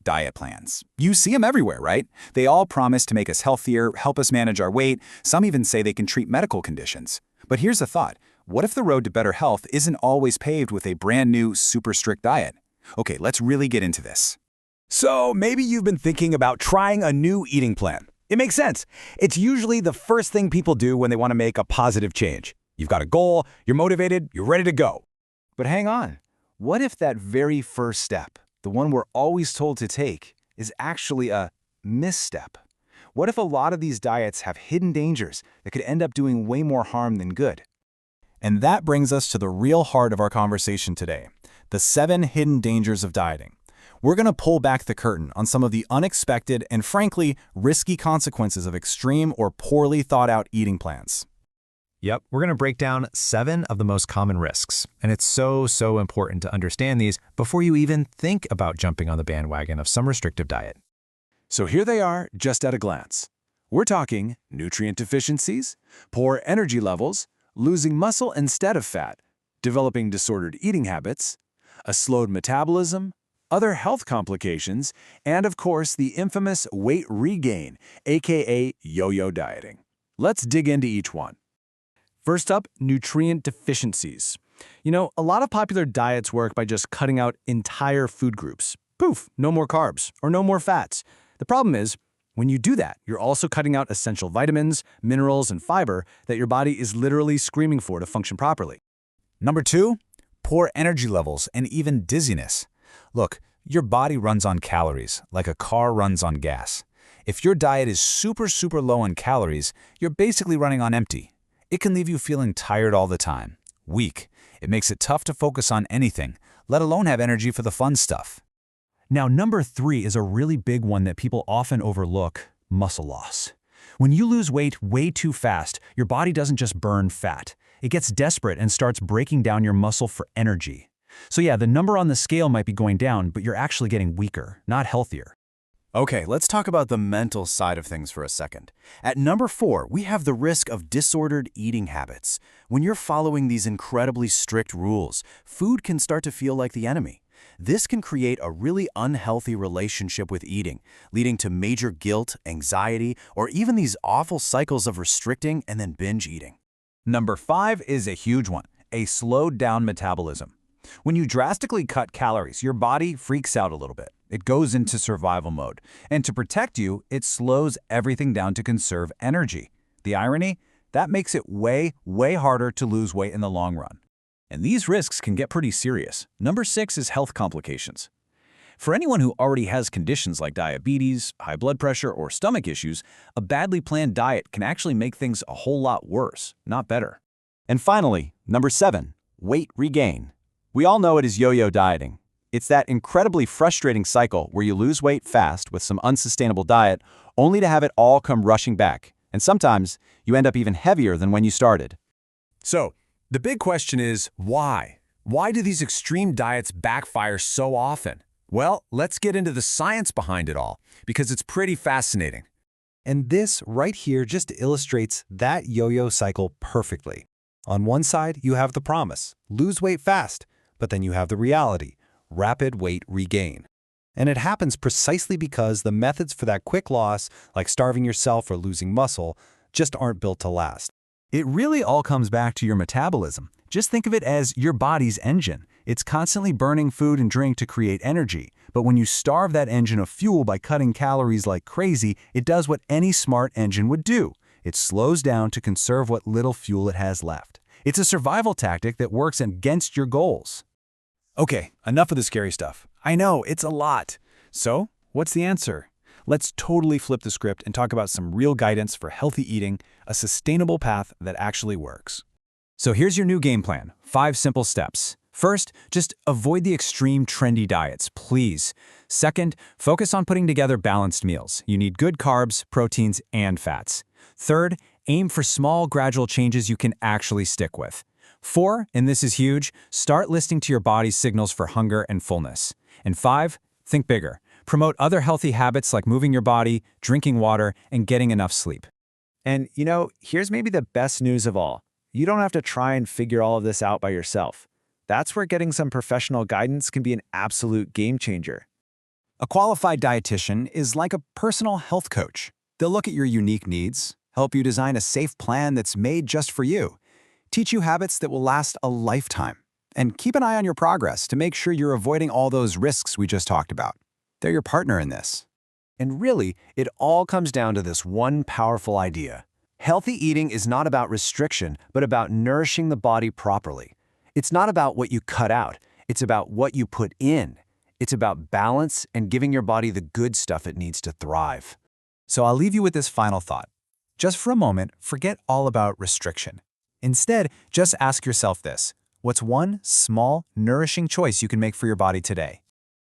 diet plans. You see them everywhere, right? They all promise to make us healthier, help us manage our weight. Some even say they can treat medical conditions. But here's a thought. What if the road to better health isn't always paved with a brand new, super strict diet? Okay, let's really get into this. So maybe you've been thinking about trying a new eating plan. It makes sense. It's usually the first thing people do when they want to make a positive change. You've got a goal, you're motivated, you're ready to go. But hang on. What if that very first step, the one we're always told to take, is actually a misstep? What if a lot of these diets have hidden dangers that could end up doing way more harm than good? And that brings us to the real heart of our conversation today, the 7 hidden dangers of dieting. We're going to pull back the curtain on some of the unexpected and frankly risky consequences of extreme or poorly thought out eating plans. Yep, we're going to break down 7 of the most common risks. And it's so important to understand these before you even think about jumping on the bandwagon of some restrictive diet. So here they are, just at a glance. We're talking nutrient deficiencies, poor energy levels, losing muscle instead of fat, developing disordered eating habits, a slowed metabolism, other health complications, and of course the infamous weight regain, aka yo-yo dieting. Let's dig into each one. First up, nutrient deficiencies. You know, a lot of popular diets work by just cutting out entire food groups. Poof, no more carbs or no more fats. The problem is, when you do that, you're also cutting out essential vitamins, minerals, and fiber that your body is literally screaming for to function properly. Number 2, poor energy levels and even dizziness. Look, your body runs on calories, like a car runs on gas. If your diet is super low on calories, you're basically running on empty. It can leave you feeling tired all the time, weak. It makes it tough to focus on anything, let alone have energy for the fun stuff. Now, number 3 is a really big one that people often overlook: muscle loss. When you lose weight way too fast, your body doesn't just burn fat. It gets desperate and starts breaking down your muscle for energy. So yeah, the number on the scale might be going down, but you're actually getting weaker, not healthier. Okay, let's talk about the mental side of things for a second. At number 4, we have the risk of disordered eating habits. When you're following these incredibly strict rules, food can start to feel like the enemy. This can create a really unhealthy relationship with eating, leading to major guilt, anxiety, or even these awful cycles of restricting and then binge eating. Number 5 is a huge one, a slowed down metabolism. When you drastically cut calories, your body freaks out a little bit. It goes into survival mode. And to protect you, it slows everything down to conserve energy. The irony? That makes it way harder to lose weight in the long run. And these risks can get pretty serious. Number 6 is health complications. For anyone who already has conditions like diabetes, high blood pressure, or stomach issues, a badly planned diet can actually make things a whole lot worse, not better. And finally, number 7, weight regain. We all know it is yo-yo dieting. It's that incredibly frustrating cycle where you lose weight fast with some unsustainable diet, only to have it all come rushing back. And sometimes, you end up even heavier than when you started. So, the big question is, why? Why do these extreme diets backfire so often? Well, let's get into the science behind it all, because it's pretty fascinating. And this right here just illustrates that yo-yo cycle perfectly. On one side, you have the promise, lose weight fast, but then you have the reality, rapid weight regain. And it happens precisely because the methods for that quick loss, like starving yourself or losing muscle, just aren't built to last. It really all comes back to your metabolism. Just think of it as your body's engine. It's constantly burning food and drink to create energy. But when you starve that engine of fuel by cutting calories like crazy, it does what any smart engine would do. It slows down to conserve what little fuel it has left. It's a survival tactic that works against your goals. Okay, enough of the scary stuff. I know, it's a lot. So, what's the answer? Let's totally flip the script and talk about some real guidance for healthy eating, a sustainable path that actually works. So here's your new game plan, 5 simple steps. First, just avoid the extreme trendy diets, please. Second, focus on putting together balanced meals. You need good carbs, proteins, and fats. Third, aim for small, gradual changes you can actually stick with. 4, and this is huge, start listening to your body's signals for hunger and fullness. And 5, think bigger. Promote other healthy habits like moving your body, drinking water, and getting enough sleep. And you know, here's maybe the best news of all. You don't have to try and figure all of this out by yourself. That's where getting some professional guidance can be an absolute game changer. A qualified dietitian is like a personal health coach. They'll look at your unique needs, help you design a safe plan that's made just for you, teach you habits that will last a lifetime, and keep an eye on your progress to make sure you're avoiding all those risks we just talked about. They're your partner in this. And really, it all comes down to this one powerful idea. Healthy eating is not about restriction, but about nourishing the body properly. It's not about what you cut out, it's about what you put in. It's about balance and giving your body the good stuff it needs to thrive. So I'll leave you with this final thought. Just for a moment, forget all about restriction. Instead, just ask yourself this: what's one small, nourishing choice you can make for your body today?